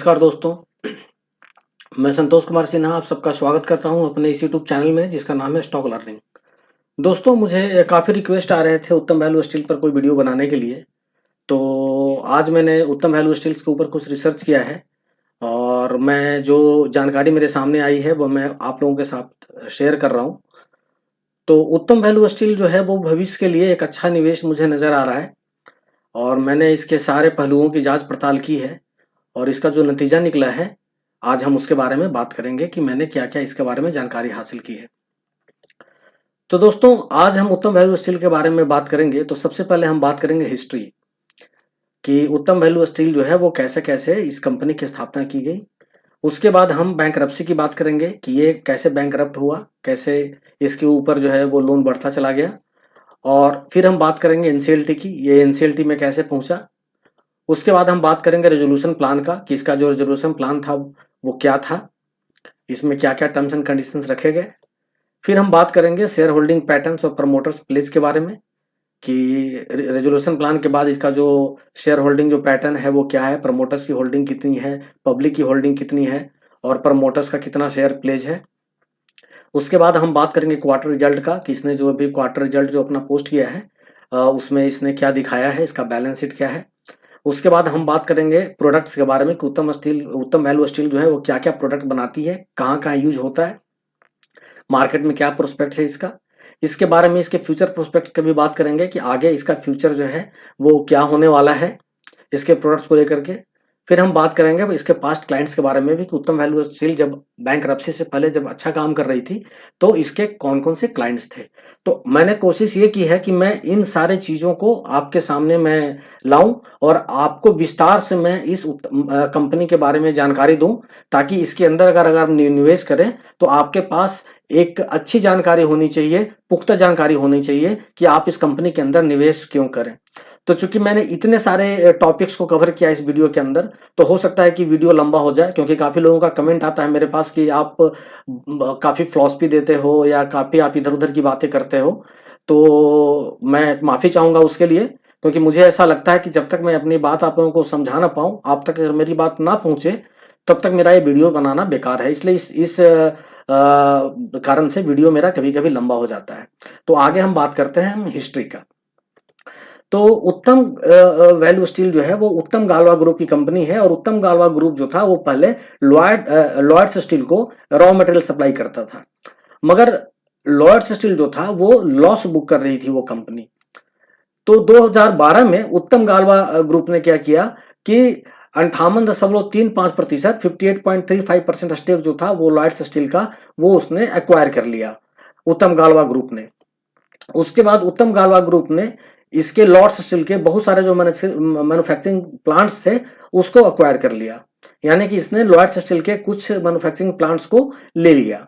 नमस्कार दोस्तों, मैं संतोष कुमार सिन्हा आप सबका स्वागत करता हूं अपने इस यूट्यूब चैनल में जिसका नाम है स्टॉक लर्निंग। दोस्तों, मुझे काफ़ी रिक्वेस्ट आ रहे थे उत्तम वैल्यू स्टील पर कोई वीडियो बनाने के लिए। तो आज मैंने उत्तम वैल्यू स्टील्स के ऊपर कुछ रिसर्च किया है और मैं जो जानकारी मेरे सामने आई है वो मैं आप लोगों के साथ शेयर कर रहा हूँ। तो उत्तम वैल्यू स्टील जो है वो भविष्य के लिए एक अच्छा निवेश मुझे नज़र आ रहा है और मैंने इसके सारे पहलुओं की जांच पड़ताल की है और इसका जो नतीजा निकला है, आज हम उसके बारे में बात करेंगे कि मैंने क्या-क्या इसके बारे में जानकारी हासिल की है। तो दोस्तों, आज हम उत्तम वैल्यू स्टील के बारे में बात करेंगे, तो सबसे पहले हम बात करेंगे हिस्ट्री कि उत्तम वैल्यू स्टील जो है वो कैसे-कैसे इस कंपनी की स्थापना की गई। उसके बाद हम बैंकरप्सी की बात करेंगे कि ये कैसे बैंकरप्ट हुआ, कैसे इसके ऊपर जो है वो लोन बढ़ता चला गया और फिर हम बात करेंगे एनसीएलटी की, ये एनसीएलटी में कैसे पहुँचा। उसके बाद हम बात करेंगे रेज़ोल्यूशन प्लान का कि इसका जो रेज़ोल्यूशन प्लान था वो क्या था, इसमें क्या-क्या टर्म्स एंड कंडीशंस रखे गए। फिर हम बात करेंगे शेयर होल्डिंग पैटर्न्स और प्रमोटर्स प्लेज के बारे में कि रेज़ोल्यूशन प्लान के बाद इसका जो शेयर होल्डिंग जो पैटर्न है वो क्या है, प्रमोटर्स की होल्डिंग कितनी है, पब्लिक की होल्डिंग कितनी है और प्रमोटर्स का कितना शेयर प्लेज है। उसके बाद हम बात करेंगे क्वार्टर रिजल्ट का कि इसने जो अभी क्वार्टर रिजल्ट जो अपना पोस्ट किया है उसमें इसने क्या दिखाया है, इसका बैलेंस शीट क्या है। उसके बाद हम बात करेंगे प्रोडक्ट्स के बारे में कि उत्तम वैल्यू स्टील जो है वो क्या-क्या प्रोडक्ट बनाती है, कहाँ-कहाँ यूज़ होता है, मार्केट में क्या प्रोस्पेक्ट है इसका। इसके बारे में इसके फ्यूचर प्रोस्पेक्ट की भी बात करेंगे कि आगे इसका फ्यूचर जो है वो क्या होने वाला है, इसके प्रोडक्ट्स को लेकर के। फिर हम बात करेंगे इसके पास्ट क्लाइंट्स के बारे में भी कि उत्तम वैल्यू स्टील जब बैंकरप्सी से पहले जब अच्छा काम कर रही थी, तो इसके कौन-कौन से क्लाइंट्स थे। तो मैंने कोशिश ये की है कि मैं इन सारे चीज़ों को आपके सामने मैं लाऊँ और आपको विस्तार से मैं इस कंपनी के बारे में जानकारी दूँ, ताकि इसके अंदर अगर आप निवेश करें, तो आपके पास एक अच्छी जानकारी होनी चाहिए, पुख्ता जानकारी होनी चाहिए कि आप इस कंपनी के अंदर निवेश क्यों करें। तो चूँकि मैंने इतने सारे टॉपिक्स को कवर किया इस वीडियो के अंदर, तो हो सकता है कि वीडियो लंबा हो जाए क्योंकि काफ़ी लोगों का कमेंट आता है मेरे पास कि आप काफ़ी फिलॉसफी देते हो या काफ़ी आप इधर-उधर की बातें करते हो। तो मैं माफ़ी चाहूँगा उसके लिए क्योंकि मुझे ऐसा लगता है कि जब तक मैं अपनी बात आप लोगों को समझा ना पाऊँ, आप तक अगर मेरी बात ना पहुँचे, तब तक मेरा ये वीडियो बनाना बेकार है। इसलिए इस कारण से वीडियो मेरा कभी-कभी लंबा हो जाता है। तो आगे हम बात करते हैं हम हिस्ट्री का। तो उत्तम वैल्यू स्टील जो है वो उत्तम गालवा ग्रुप की कंपनी है और उत्तम गालवा ग्रुप जो था वो पहले लॉयड्स स्टील को रॉ मटेरियल सप्लाई करता था, मगर लॉयड्स स्टील जो था वो लॉस बुक कर रही थी वो कंपनी। तो 2012 में उत्तम गालवा ग्रुप ने क्या किया कि 58.35% 58.35% स्टेक जो था वो लॉयड्स स्टील का वो उसने एक्वायर कर लिया उत्तम गालवा ग्रुप ने। उसके बाद उत्तम गालवा ग्रुप ने इसके लॉर्ड्स स्टील के बहुत सारे जो मैन्युफैक्चरिंग प्लांट्स थे उसको अक्वायर कर लिया, यानी कि इसने लॉर्ड्स स्टील के कुछ मैन्युफैक्चरिंग प्लांट्स को ले लिया।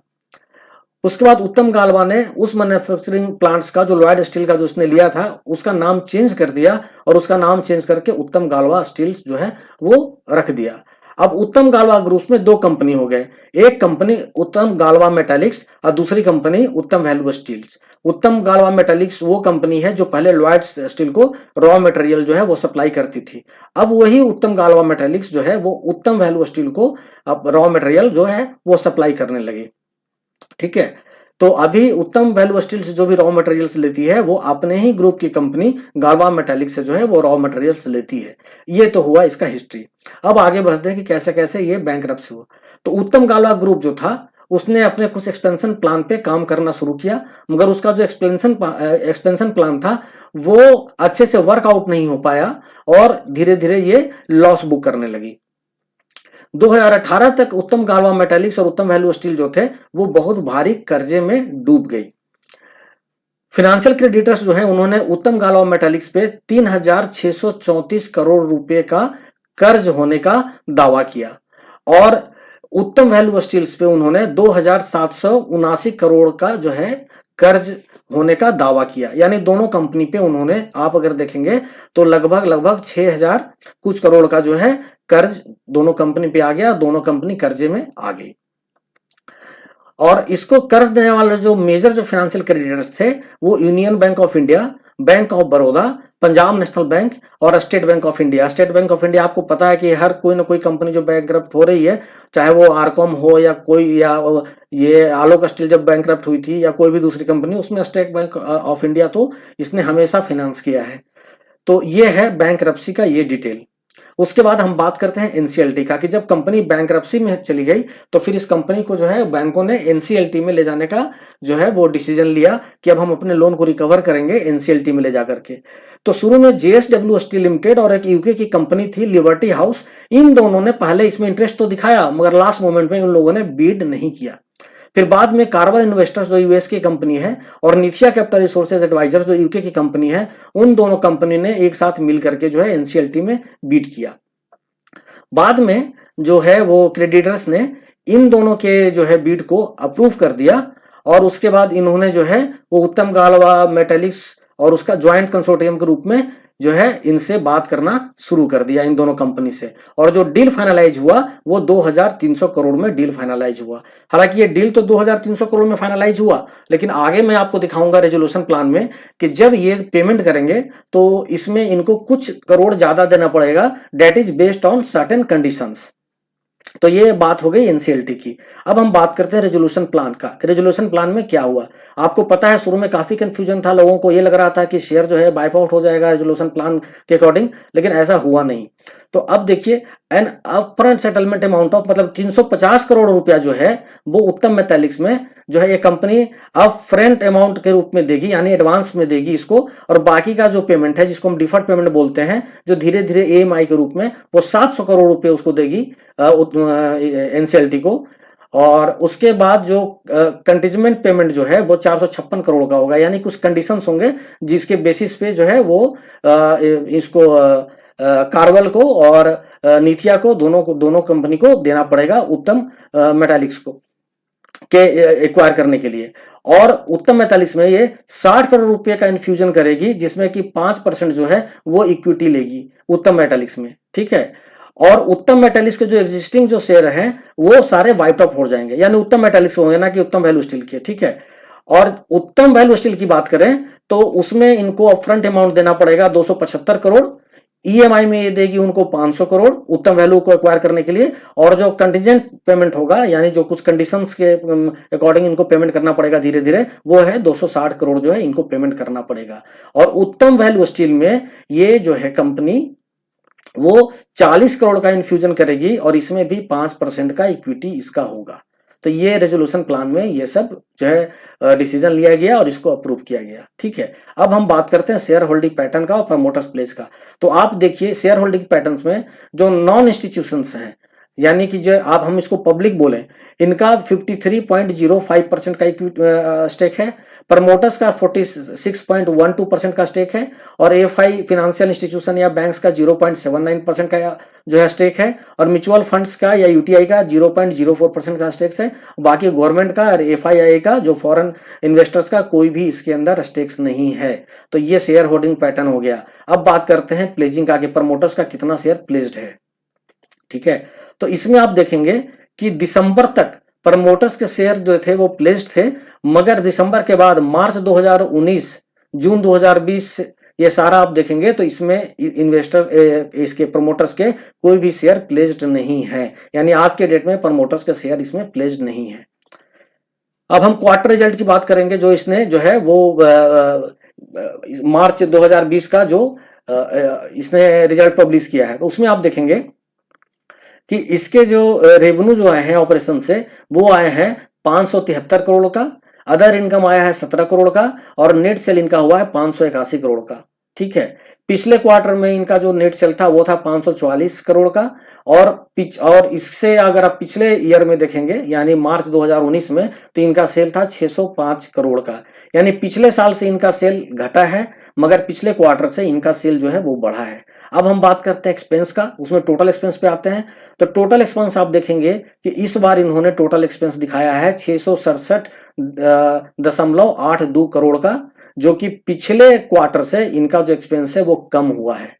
उसके बाद उत्तम गालवा ने उस मैन्युफैक्चरिंग प्लांट्स का जो लॉयड स्टील का जो उसने लिया था उसका नाम चेंज कर दिया और उसका नाम चेंज करके उत्तम गालवा स्टील जो है वो रख दिया। अब उत्तम गालवा ग्रुप में दो कंपनी हो गए, एक कंपनी उत्तम गालवा मेटालिक्स और दूसरी कंपनी उत्तम वैल्यू स्टील्स। उत्तम गालवा मेटालिक्स वो कंपनी है जो पहले लॉयड स्टील को रॉ मटेरियल जो है वो सप्लाई करती थी। अब वही उत्तम गालवा मेटालिक्स जो है वो उत्तम वैल्यू स्टील को अब रॉ मटेरियल जो है वो सप्लाई करने लगी। ठीक है, तो अभी उत्तम वैल्यू स्टील से जो भी रॉ मटेरियल्स लेती है वो अपने ही ग्रुप की कंपनी गालवा मेटालिक से जो है वो रॉ मटेरियल्स लेती है। ये तो हुआ इसका हिस्ट्री। अब आगे बढ़ते हैं कि कैसे कैसे ये बैंकरप्सी हुआ। तो उत्तम गालवा ग्रुप जो था उसने अपने कुछ एक्सपेंशन प्लान पे काम करना शुरू किया, मगर उसका जो एक्सपेंशन प्लान था वो अच्छे से वर्कआउट नहीं हो पाया और धीरे धीरे ये लॉस बुक करने लगी। 2018 तक उत्तम गालवा मेटालिक्स और उत्तम वैल्यू स्टील जो थे वो बहुत भारी कर्जे में डूब गई। फाइनेंशियल क्रेडिटर्स जो है उन्होंने उत्तम गालवा मेटालिक्स पे 3,634 करोड़ रुपए का कर्ज होने का दावा किया और उत्तम वैल्यू स्टील्स पे उन्होंने 2,779 करोड़ का जो है कर्ज होने का दावा किया, यानी दोनों कंपनी पे उन्होंने आप अगर देखेंगे तो लगभग 6,000 कुछ करोड़ का जो है कर्ज दोनों कंपनी पे आ गया, दोनों कंपनी कर्जे में आ गई। और इसको कर्ज देने वाले जो मेजर जो फाइनेंशियल क्रेडिटर्स थे वो Union Bank of India, Bank of Baroda, Punjab National Bank और State Bank of India. State Bank of India आपको पता है कि हर कोई ना कोई कंपनी जो बैंकरप्ट हो रही है, चाहे वो आरकॉम हो या कोई, या ये आलोक स्टील जब बैंकरप्ट हुई थी या कोई भी दूसरी कंपनी, उसमें स्टेट बैंक ऑफ इंडिया तो इसने हमेशा फाइनेंस किया है। तो ये है बैंकरप्सी का ये डिटेल। उसके बाद हम बात करते हैं एनसीएलटी का, कि जब कंपनी बैंकरप्सी में चली गई तो फिर इस कंपनी को जो है बैंकों ने एनसीएलटी में ले जाने का जो है वो डिसीजन लिया कि अब हम अपने लोन को रिकवर करेंगे एनसीएलटी में ले जाकर के। तो शुरू में जेएसडब्ल्यू स्टील लिमिटेड और एक यूके की कंपनी थी लिबर्टी हाउस, इन दोनों ने पहले इसमें इंटरेस्ट तो दिखाया, मगर लास्ट मोमेंट में उन लोगों ने बीड नहीं किया। फिर बाद में कार्बन इन्वेस्टर्स जो यूएस की कंपनी है और निथिया कैपिटल रिसोर्सेज एडवाइजर्स जो यूके की कंपनी है, उन दोनों कंपनी ने एक साथ मिल करके जो है एनसीएलटी में बीड किया। बाद में जो है वो क्रेडिटर्स ने इन दोनों के जो है बीड को अप्रूव कर दिया, और उसके बाद इन्होंने जो है वो उत्तम गालवा मेटेलिक्स और उसका ज्वाइंट कंसोर्टियम के रूप में जो है इनसे बात करना शुरू कर दिया, इन दोनों कंपनी से। और जो डील फाइनलाइज हुआ वो 2300 करोड़ में डील फाइनलाइज हुआ। हालांकि ये डील तो 2300 करोड़ में फाइनलाइज हुआ, लेकिन आगे मैं आपको दिखाऊंगा रेजोल्यूशन प्लान में कि जब ये पेमेंट करेंगे तो इसमें इनको कुछ करोड़ ज्यादा देना पड़ेगा, that is based on certain conditions. तो ये बात हो गई एनसीएलटी की। अब हम बात करते हैं रेजोल्यूशन प्लान का। रेजोल्यूशन प्लान में क्या हुआ, आपको पता है शुरू में काफी कंफ्यूजन था, लोगों को ये लग रहा था कि शेयर जो है बाइप आउट हो जाएगा रेजोल्यूशन प्लान के अकॉर्डिंग, लेकिन ऐसा हुआ नहीं। तो अब देखिए, an upfront settlement amount of मतलब 350 करोड़ रुपया जो है वो उत्तम मेटालिक्स में जो है ये कंपनी अपफ्रंट अमाउंट के रूप में देगी, यानी एडवांस में देगी इसको, और बाकी का जो पेमेंट है जिसको हम डिफर्ड पेमेंट बोलते हैं, जो धीरे धीरे ईएमआई के रूप में, वो 700 करोड़ रुपए उसको देगी एनसीएलटी को। और उसके बाद जो कंटिजेंट पेमेंट जो है वो 456 करोड़ का होगा, यानी कुछ कंडीशंस होंगे जिसके बेसिस पे जो है वो इसको कार्बल को और निथिया को दोनों कंपनी को देना पड़ेगा उत्तम मेटालिक्स को के एक्वायर करने के लिए। और उत्तम मेटालिक्स में ये 60 करोड़ रुपए का इन्फ्यूजन करेगी, जिसमें कि 5% जो है वो इक्विटी लेगी उत्तम मेटालिक्स में, ठीक है। और उत्तम मेटालिक्स के जो एग्जिस्टिंग जो शेयर हैं वो सारे वाइप आउट हो जाएंगे, यानी उत्तम मेटालिक्स होंगे, ना कि उत्तम वैल्यू स्टील के, ठीक है। और उत्तम वैल्यू स्टील की बात करें तो उसमें इनको अपफ्रंट अमाउंट देना पड़ेगा 275 करोड़, ईएमआई में ये देगी उनको 500 करोड़ उत्तम वैल्यू को एक्वायर करने के लिए, और जो कंटिजेंट पेमेंट होगा, यानी जो कुछ कंडीशंस के अकॉर्डिंग इनको पेमेंट करना पड़ेगा धीरे धीरे, वो है 260 करोड़ जो है इनको पेमेंट करना पड़ेगा। और उत्तम वैल्यू स्टील में ये जो है कंपनी वो 40 करोड़ का इन्फ्यूजन करेगी, और इसमें भी 5% का इक्विटी इसका होगा। तो ये रेजोल्यूशन प्लान में ये सब जो है डिसीजन लिया गया और इसको अप्रूव किया गया, ठीक है। अब हम बात करते हैं शेयर होल्डिंग पैटर्न का और प्रमोटर्स प्लेस का। तो आप देखिए शेयर होल्डिंग पैटर्न्स में जो नॉन इंस्टीट्यूशंस हैं, यानी कि जो आप हम इसको पब्लिक बोलें, इनका 53.05% का स्टेक है, प्रमोटर्स का 46.12% का स्टेक है, और एफआई फाइनेंशियल इंस्टीट्यूशन या बैंक्स का 0.79% का जो है स्टेक है, और म्यूचुअल फंड्स का या यूटीआई का 0.04% का स्टेक्स है। बाकी गवर्नमेंट का और एफआईआई का जो फॉरेन इन्वेस्टर्स का कोई भी इसके अंदर स्टेक्स नहीं है। तो ये शेयर होल्डिंग पैटर्न हो गया। अब बात करते हैं प्लेजिंग का, कि प्रमोटर्स का कितना शेयर प्लेज्ड है, ठीक है। तो इसमें आप देखेंगे कि दिसंबर तक प्रमोटर्स के शेयर जो थे वो प्लेस्ड थे, मगर दिसंबर के बाद मार्च 2019 जून 2020 ये सारा आप देखेंगे तो इसमें इन्वेस्टर इसके प्रमोटर्स के कोई भी शेयर प्लेस्ड नहीं है, यानी आज के डेट में प्रमोटर्स के शेयर इसमें प्लेस्ड नहीं है। अब हम क्वार्टर रिजल्ट की बात करेंगे, जो इसने जो है वो मार्च 2020 का जो इसने रिजल्ट पब्लिश किया है, तो उसमें आप देखेंगे कि इसके जो रेवेन्यू जो आए हैं ऑपरेशन से वो आए हैं 573 करोड़ का, अदर इनकम आया है 17 करोड़ का, और नेट सेल इनका हुआ है 581 करोड़ का, ठीक है। पिछले क्वार्टर में इनका जो नेट सेल था वो था 544 करोड़ का, और इससे अगर आप पिछले ईयर में देखेंगे यानी मार्च 2019 में, तो इनका सेल था 605 करोड़ का, यानी पिछले साल से इनका सेल घटा है, मगर पिछले क्वार्टर से इनका सेल जो है वो बढ़ा है। अब हम बात करते हैं एक्सपेंस का, उसमें टोटल एक्सपेंस पे आते हैं। तो टोटल एक्सपेंस आप देखेंगे कि इस बार इन्होंने टोटल एक्सपेंस दिखाया है 667.82 करोड़ का, जो कि पिछले क्वार्टर से इनका जो एक्सपेंस है वो कम हुआ है,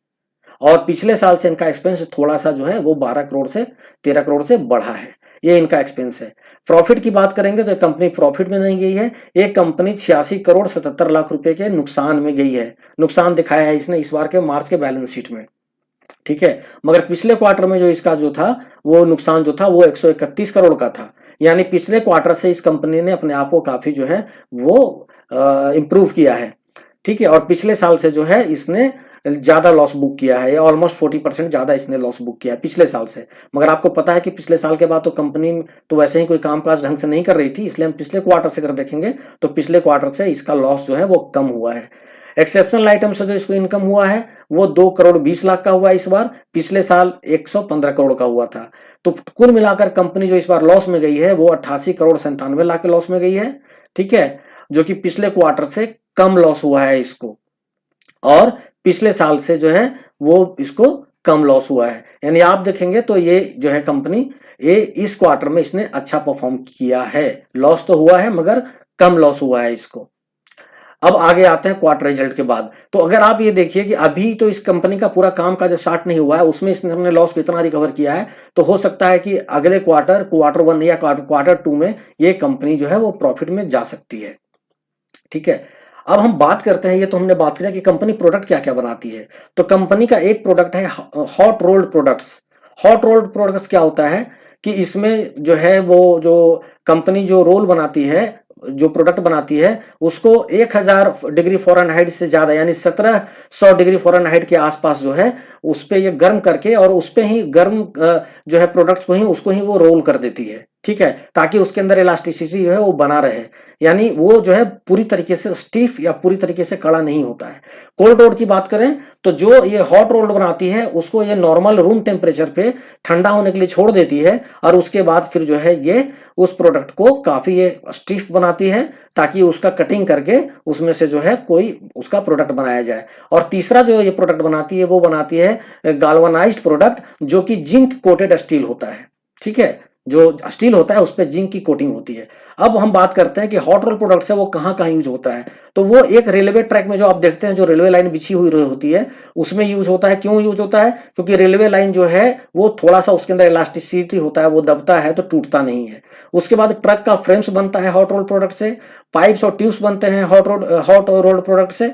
और पिछले साल से इनका एक्सपेंस थोड़ा सा जो है वो 12 करोड़ से 13 करोड़ से बढ़ा है। ये इनका एक्सपेंस है। प्रॉफिट की बात करेंगे तो कंपनी प्रॉफिट में नहीं गई है, ये कंपनी 86 करोड़ 77 लाख रुपए के नुकसान में गई है। नुकसान दिखाया है इसने इस बार के मार्च के बैलेंस शीट में, ठीक है। मगर पिछले क्वार्टर में जो इसका जो था वो नुकसान जो था वो 131 करोड़ का था। यानी पिछले क्वार्टर से इस कंपनी ने अपने आप को काफी जो है वो इंप्रूव किया है, ठीक है। और पिछले साल से जो है इसने ज्यादा लॉस बुक किया है, ऑलमोस्ट 40% ज्यादा इसने लॉस बुक किया है पिछले साल से। मगर आपको पता है कि पिछले साल के बाद तो कंपनी तो वैसे ही कोई कामकाज ढंग से नहीं कर रही थी, इसलिए हम पिछले क्वार्टर से अगर देखेंगे तो पिछले क्वार्टर से इसका लॉस जो है वो कम हुआ है। एक्सेप्शनल आइटम से जो इसको इनकम हुआ है वो 2 करोड़ 20 लाख का हुआ इस बार, पिछले साल 115 करोड़ का हुआ था। तो कुल मिलाकर कंपनी जो इस बार लॉस में गई है वो 88 करोड़ 97 लाख के लॉस में गई है, ठीक है, जो कि पिछले क्वार्टर से कम लॉस हुआ है इसको, और पिछले साल से जो है वो इसको कम लॉस हुआ है। यानी आप देखेंगे तो ये जो है कंपनी ये इस क्वार्टर में इसने अच्छा परफॉर्म किया है, लॉस तो हुआ है मगर कम लॉस हुआ है इसको। अब आगे आते हैं क्वार्टर रिजल्ट के बाद। तो अगर आप ये देखिए कि अभी तो इस कंपनी का पूरा काम काज स्टार्ट नहीं हुआ है, उसमें इसने हमने लॉस को इतना रिकवर किया है, तो हो सकता है कि अगले क्वार्टर 1 या क्वार्टर 2 में ये कंपनी जो है वो प्रॉफिट में जा सकती है, ठीक है। अब हम बात करते हैं, ये तो हमने बात किया कि कंपनी प्रोडक्ट क्या क्या बनाती है। तो कंपनी का एक प्रोडक्ट है hot rolled products. Hot rolled products क्या होता है कि इसमें जो है वो जो कंपनी जो रोल बनाती है, जो प्रोडक्ट बनाती है, उसको 1000 डिग्री फ़ारेनहाइट से ज्यादा यानी 1700 डिग्री फ़ारेनहाइट के आसपास जो है उस पे ये गर्म करके और उस पे ही गर्म जो है प्रोडक्ट्स को ही उसको ही वो रोल कर देती है, ठीक है, ताकि उसके अंदर इलास्टिसिटी जो है वो बना रहे। यानी वो जो है पूरी तरीके से स्टीफ या पूरी तरीके से कड़ा नहीं होता है। कोल्ड रोल की बात करें तो जो ये हॉट रोल बनाती है उसको ये नॉर्मल रूम टेम्परेचर पे ठंडा होने के लिए छोड़ देती है, और उसके बाद फिर जो है ये उस प्रोडक्ट को काफी ये स्टीफ बनाती है ताकि उसका कटिंग करके उसमें से जो है कोई उसका प्रोडक्ट बनाया जाए। और तीसरा जो ये प्रोडक्ट बनाती है वो बनाती है गाल्वनाइज्ड प्रोडक्ट, जो कि जिंक कोटेड स्टील होता है, ठीक है, जो स्टील होता है उस पर जिंक की कोटिंग होती है। अब हम बात करते हैं कि हॉट रोल प्रोडक्ट है वो कहाँ कहाँ यूज होता है। तो वो एक रेलवे ट्रैक में जो आप देखते हैं जो रेलवे लाइन बिछी हुई होती है उसमें यूज होता है। क्यों यूज होता है? क्योंकि रेलवे लाइन जो है वो थोड़ा सा उसके अंदर इलास्टिसिटी होता है, वो दबता है तो टूटता नहीं है। उसके बाद ट्रक का फ्रेम्स बनता है हॉट रोल प्रोडक्ट से, पाइप्स और ट्यूब्स बनते हैं हॉट रोल प्रोडक्ट से,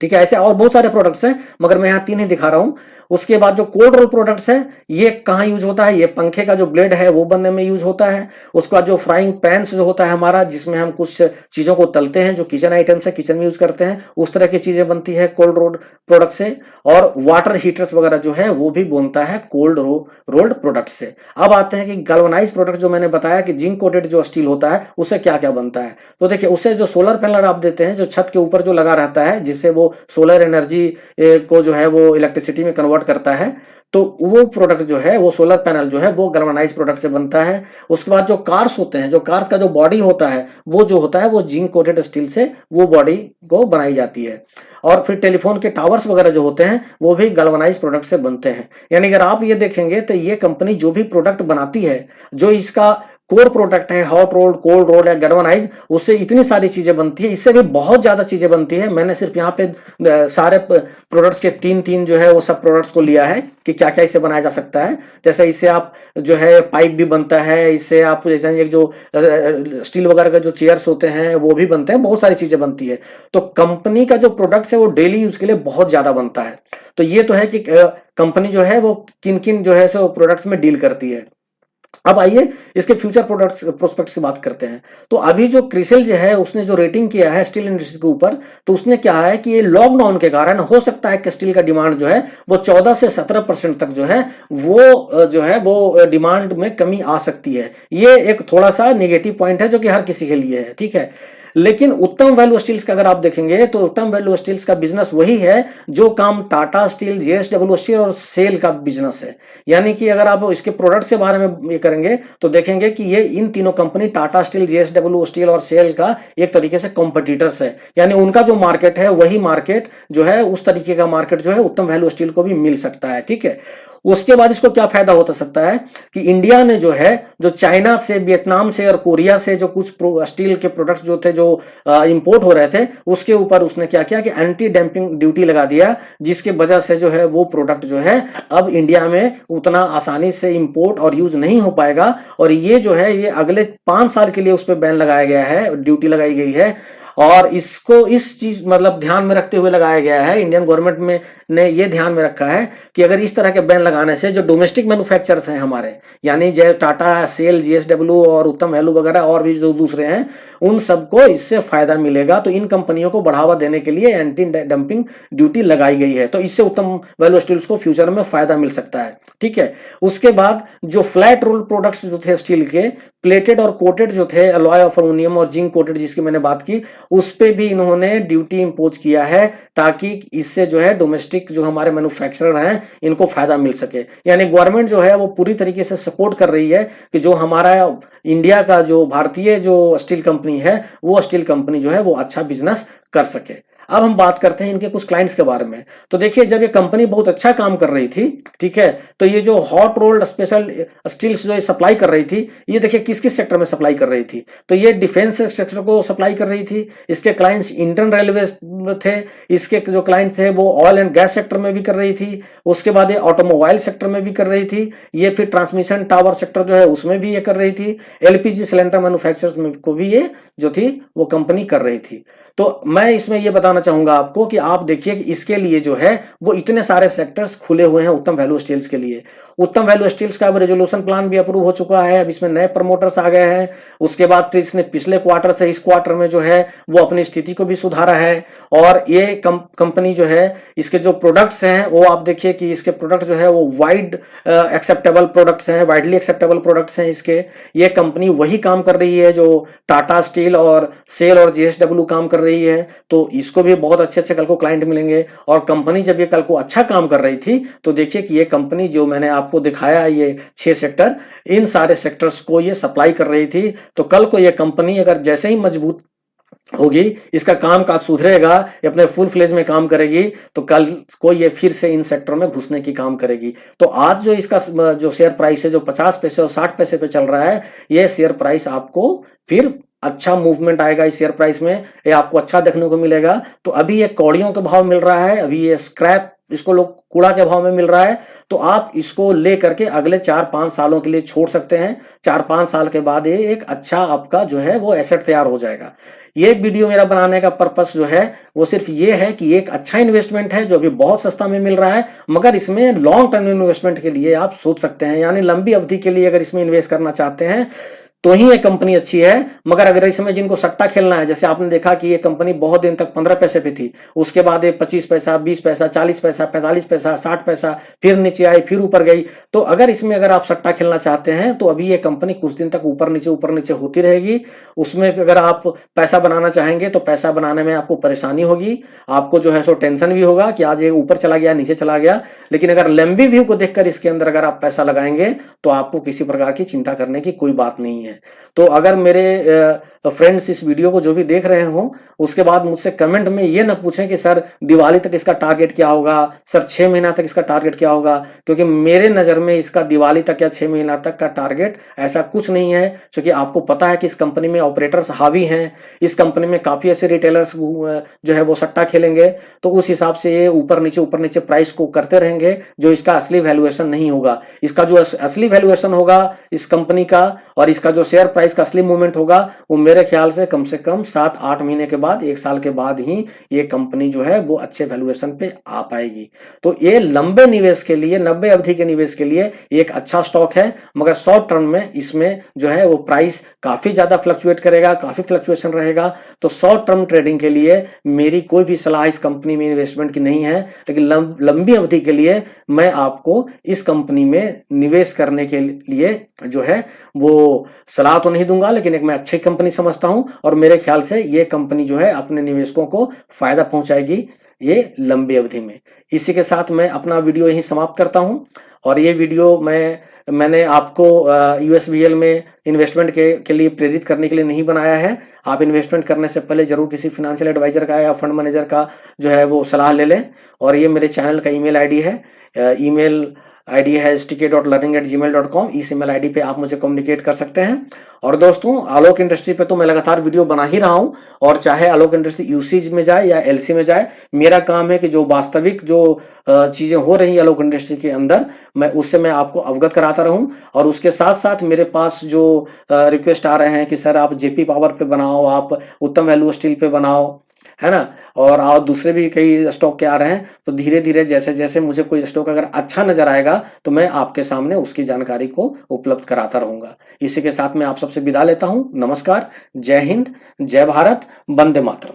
ठीक है। ऐसे और बहुत सारे प्रोडक्ट्स हैं मगर मैं यहाँ 3 ही दिखा रहा हूं। उसके बाद जो कोल्ड रोल प्रोडक्ट्स है ये कहाँ यूज होता है? ये पंखे का जो ब्लेड है वो बनने में यूज होता है। उसके बाद जो फ्राइंग पैन जो होता है हमारा, जिसमें हम कुछ चीजों को तलते हैं, जो किचन आइटम्स है, किचन में यूज करते हैं, उस तरह की चीजें बनती है कोल्ड रोल प्रोडक्ट से। और वाटर हीटर्स वगैरह जो है वो भी बनता है कोल्ड रोल्ड प्रोडक्ट से। अब आते हैं कि गैल्वेनाइज्ड प्रोडक्ट जो मैंने बताया कि जिंक कोटेड जो स्टील होता है उससे क्या क्या बनता है। तो देखिए उससे जो सोलर पैनल आप देते हैं जो छत के ऊपर जो लगा रहता है, जिससे वो सोलर एनर्जी को जो है वो इलेक्ट्रिसिटी में कन्वर्ट करता है, तो वो प्रोडक्ट जो है वो सोलर पैनल जो है वो गैल्वेनाइज्ड प्रोडक्ट से बनता है। उसके बाद जो कार्स होते हैं, जो कार्स का जो बॉडी होता है वो जो होता है वो जिंक कोटेड स्टील से वो बॉडी को बनाई जाती है। और फिर टेलीफोन के टावर्स वगैरह जो होते हैं वो भी गैल्वेनाइज्ड प्रोडक्ट से बनते हैं। यानी अगर आप ये देखेंगे तो ये कंपनी जो भी प्रोडक्ट बनाती है, जो इसका कोर प्रोडक्ट है हॉट रोल्ड, कोल्ड रोल्ड या गैल्वेनाइज, उससे इतनी सारी चीजें बनती है। इससे भी बहुत ज्यादा चीजें बनती है। मैंने सिर्फ यहाँ पे सारे प्रोडक्ट्स के 3 जो है वो सब प्रोडक्ट्स को लिया है कि क्या क्या इससे बनाया जा सकता है। जैसे इससे आप जो है पाइप भी बनता है, इससे आप जैसे एक जो स्टील वगैरह के जो चेयर्स होते हैं वो भी बनते हैं, बहुत सारी चीजें बनती है। तो कंपनी का जो प्रोडक्ट्स है वो डेली यूज के लिए बहुत ज्यादा बनता है। तो ये तो है कि कंपनी जो है वो किन किन जो है सो प्रोडक्ट्स में डील करती है। अब आइए इसके फ्यूचर प्रोडक्ट्स प्रोस्पेक्ट्स की बात करते हैं। तो अभी जो क्रिसिल जो है उसने जो रेटिंग किया है स्टील इंडस्ट्री के ऊपर, तो उसने क्या है कि ये लॉकडाउन के कारण हो सकता है कि स्टील का डिमांड जो है वो 14 से 17% तक जो है वो डिमांड में कमी आ सकती है। ये एक थोड़ा सा नेगेटिव पॉइंट है जो कि हर किसी के लिए है, ठीक है। लेकिन उत्तम वैल्यू स्टील्स का अगर आप देखेंगे तो उत्तम वैल्यू स्टील्स का बिजनेस वही है जो काम टाटा स्टील, जेएसडब्ल्यू स्टील और सेल का बिजनेस है। यानी कि अगर आप इसके प्रोडक्ट के बारे में ये करेंगे तो देखेंगे कि ये इन तीनों company Tata steel, JSW steel और सेल का एक तरीके से कॉम्पिटिटर्स है। यानी उनका जो मार्केट है वही मार्केट जो है उस तरीके का मार्केट जो है उत्तम वैल्यू स्टील को भी मिल सकता है, ठीक है। उसके बाद इसको क्या फायदा हो सकता है कि इंडिया ने जो है, जो चाइना से, वियतनाम से और कोरिया से जो कुछ स्टील के प्रोडक्ट्स जो थे, जो इंपोर्ट हो रहे थे, उसके ऊपर उसने क्या किया कि एंटी डंपिंग ड्यूटी लगा दिया, जिसकी वजह से जो है वो प्रोडक्ट जो है अब इंडिया में उतना आसानी से इंपोर्ट और यूज नहीं हो पाएगा। और ये जो है ये अगले 5 साल के लिए उस पर बैन लगाया गया है, ड्यूटी लगाई गई है। और इसको इस चीज मतलब ध्यान में रखते हुए लगाया गया है, इंडियन गवर्नमेंट में ने ये ध्यान में रखा है कि अगर इस तरह के बैन लगाने से जो डोमेस्टिक मैन्युफैक्चरर्स हैं हमारे, यानी जय टाटा, सेल, जीएसडब्ल्यू और उत्तम वैल्यू वगैरह और भी जो दूसरे हैं, उन सबको इससे फायदा मिलेगा। तो इन कंपनियों को बढ़ावा देने के लिए एंटी डंपिंग ड्यूटी लगाई गई है, तो इससे उत्तम वैल्यू स्टील्स को फ्यूचर में फायदा मिल सकता है। ठीक है, उसके बाद जो फ्लैट रोल प्रोडक्ट्स जो थे स्टील के, प्लेटेड और कोटेड जो थे, अलॉय ऑफ अल्युमिनियम और जिंक कोटेड जिसकी मैंने बात की, उस पे भी इन्होंने ड्यूटी इंपोज किया है, ताकि इससे जो है डोमेस्टिक जो हमारे मैन्युफैक्चरर हैं इनको फायदा मिल सके। यानी गवर्नमेंट जो है वो पूरी तरीके से सपोर्ट कर रही है कि जो हमारा इंडिया का जो भारतीय जो स्टील कंपनी है, वो स्टील कंपनी जो है वो अच्छा बिजनेस कर सके। अब हम बात करते हैं इनके कुछ क्लाइंट्स के बारे में। तो देखिए, जब ये कंपनी बहुत अच्छा काम कर रही थी, ठीक है, तो ये जो हॉट रोल्ड स्पेशल स्टील्स जो ये सप्लाई कर रही थी, ये देखिए किस किस सेक्टर में सप्लाई कर रही थी। तो ये डिफेंस सेक्टर को सप्लाई कर रही थी, इसके क्लाइंट्स इंडियन रेलवे थे, इसके जो क्लाइंट थे वो ऑयल एंड गैस सेक्टर में भी कर रही थी, उसके बाद ये ऑटोमोबाइल सेक्टर में भी कर रही थी, ये फिर ट्रांसमिशन टावर सेक्टर जो है उसमें भी ये कर रही थी, एलपीजी सिलेंडर मैन्युफैक्चरर्स में को भी ये जो थी वो कंपनी कर रही थी। तो मैं इसमें यह बताना चाहूंगा आपको कि आप देखिए कि इसके लिए जो है वो इतने सारे सेक्टर्स खुले हुए हैं उत्तम वैल्यू स्टील्स के लिए। उत्तम वैल्यू स्टील्स का अब रेजोल्यूशन प्लान भी अप्रूव हो चुका है, अब इसमें नए प्रमोटर्स आ गए हैं। उसके बाद इसने पिछले क्वार्टर से इस क्वार्टर में जो है वो अपनी स्थिति को भी सुधारा है। और ये कंपनी जो है, इसके जो प्रोडक्ट्स हैं वो आप देखिए कि इसके प्रोडक्ट जो है वो वाइड एक्सेप्टेबल प्रोडक्ट्स हैं, वाइडली एक्सेप्टेबल प्रोडक्ट्स हैं इसके। ये कंपनी वही काम कर रही है जो टाटा स्टील और सेल और जीएसडब्ल्यू काम कर रही है, तो इसको भी बहुत अच्छे अच्छे कल को क्लाइंट मिलेंगे। और कंपनी जब ये कल को अच्छा काम कर रही थी, तो देखिए कि ये कंपनी जो मैंने आपको दिखाया, ये 6 सेक्टर, इन सारे सेक्टर्स को ये सप्लाई कर रही थी। तो कल को ये कंपनी अगर जैसे ही मजबूत होगी, इसका काम काज सुधरेगा, ये अपने फुल फ्लेज में काम करेगी, तो कल को ये फिर से इन सेक्टर में घुसने की काम करेगी। तो आज जो इसका जो शेयर प्राइस है जो 50 पैसे और 60 पैसे पे चल रहा है, ये शेयर प्राइस आपको फिर अच्छा मूवमेंट आएगा इस शेयर प्राइस में, ये आपको अच्छा देखने को मिलेगा। तो अभी ये कौड़ियों के भाव मिल रहा है, अभी ये स्क्रैप इसको लोग कूड़ा के भाव में मिल रहा है, तो आप इसको ले करके अगले 4-5 सालों के लिए छोड़ सकते हैं। 4-5 साल के बाद ये एक अच्छा आपका जो है वो एसेट तैयार हो जाएगा। ये वीडियो मेरा बनाने का पर्पस जो है वो सिर्फ ये है कि एक अच्छा इन्वेस्टमेंट है जो अभी बहुत सस्ता में मिल रहा है, मगर इसमें लॉन्ग टर्म इन्वेस्टमेंट के लिए आप सोच सकते हैं, यानी लंबी अवधि के लिए अगर इसमें इन्वेस्ट करना चाहते हैं तो ही ये कंपनी अच्छी है। मगर अगर इसमें जिनको सट्टा खेलना है, जैसे आपने देखा कि ये कंपनी बहुत दिन तक 15 पैसे पे थी, उसके बाद ये 25 पैसा, 20 पैसा, 40 पैसा, 45 पैसा, 60 पैसा, फिर नीचे आई, फिर ऊपर गई। तो अगर इसमें अगर आप सट्टा खेलना चाहते हैं तो अभी ये कंपनी कुछ दिन तक ऊपर नीचे होती रहेगी। उसमें अगर आप पैसा बनाना चाहेंगे तो पैसा बनाने में आपको परेशानी होगी, आपको जो है सो टेंशन भी होगा कि आज ये ऊपर चला गया, नीचे चला गया। लेकिन अगर लंबी व्यू को देखकर इसके अंदर अगर आप पैसा लगाएंगे तो आपको किसी प्रकार की चिंता करने की कोई बात नहीं है। तो अगर मेरे फ्रेंड्स इस वीडियो को जो भी देख रहे हो, उसके बाद मुझसे कमेंट में ये ना पूछें कि सर दिवाली तक इसका टारगेट क्या होगा, सर 6 महीना तक इसका टारगेट क्या होगा, क्योंकि मेरे नजर में इसका दिवाली तक या 6 महीना तक का टारगेट ऐसा कुछ नहीं है। क्योंकि आपको पता है कि इस कंपनी में ऑपरेटर्स हावी हैं, इस कंपनी में काफी ऐसे रिटेलर्स जो है वो सट्टा खेलेंगे, तो उस हिसाब से ये ऊपर नीचे प्राइस को करते रहेंगे, जो इसका असली वैल्यूएशन नहीं होगा। इसका जो असली वैल्यूएशन होगा इस कंपनी का और इसका जो शेयर प्राइस का असली मूवमेंट होगा, वो मेरे ख्याल से कम 7-8 महीने के बाद, 1 साल के बाद ही ये कंपनी जो है वो अच्छे वैल्यूएशन पे आ पाएगी। तो ये लंबे निवेश के लिए, 90 अवधि के निवेश के लिए एक अच्छा स्टॉक है, मगर शॉर्ट टर्म में इसमें जो है वो प्राइस काफी ज्यादा फ्लक्चुएट करेगा, काफी फ्लक्चुएशन रहेगा। तो शॉर्ट टर्म ट्रेडिंग के लिए मेरी कोई भी सलाह इस कंपनी में इन्वेस्टमेंट की नहीं है, लेकिन लंबी अवधि के लिए मैं आपको इस कंपनी में निवेश करने के लिए जो है वो सलाह तो नहीं दूंगा, लेकिन एक मैं अच्छी कंपनी समझता हूं और मेरे ख्याल से ये कंपनी जो है अपने निवेशकों को फायदा पहुंचाएगी ये लंबी अवधि में। इसी के साथ मैं अपना वीडियो यहीं समाप्त करता हूं। और ये वीडियो मैंने आपको यूएसबीएल में इन्वेस्टमेंट के लिए प्रेरित करने के लिए नहीं बनाया है। आप इन्वेस्टमेंट करने से पहले जरूर किसी फाइनेंशियल एडवाइजर का या फंड मैनेजर का जो है वो सलाह ले लें। और ये मेरे चैनल का ईमेल आईडी है, ईमेल आईडी है stk.learning@gmail.com। इस ईमेल आईडी पे आप मुझे कम्युनिकेट कर सकते हैं। और दोस्तों, आलोक इंडस्ट्री पे तो मैं लगातार वीडियो बना ही रहा हूं, और चाहे आलोक इंडस्ट्री यूसीज में जाए या एलसी में जाए, मेरा काम है कि जो वास्तविक जो चीजें हो रही है आलोक इंडस्ट्री के अंदर, उससे मैं आपको अवगत कराता रहूं। और उसके साथ साथ मेरे पास जो रिक्वेस्ट आ रहे हैं कि सर आप जेपी पावर पे बनाओ, आप उत्तम वैल्यू स्टील पे बनाओ, है ना, और दूसरे भी कई स्टॉक के आ रहे हैं, तो धीरे धीरे जैसे जैसे मुझे कोई स्टॉक अगर अच्छा नजर आएगा तो मैं आपके सामने उसकी जानकारी को उपलब्ध कराता रहूंगा। इसी के साथ मैं आप सबसे विदा लेता हूं। नमस्कार, जय हिंद, जय भारत, वंदे मातरम।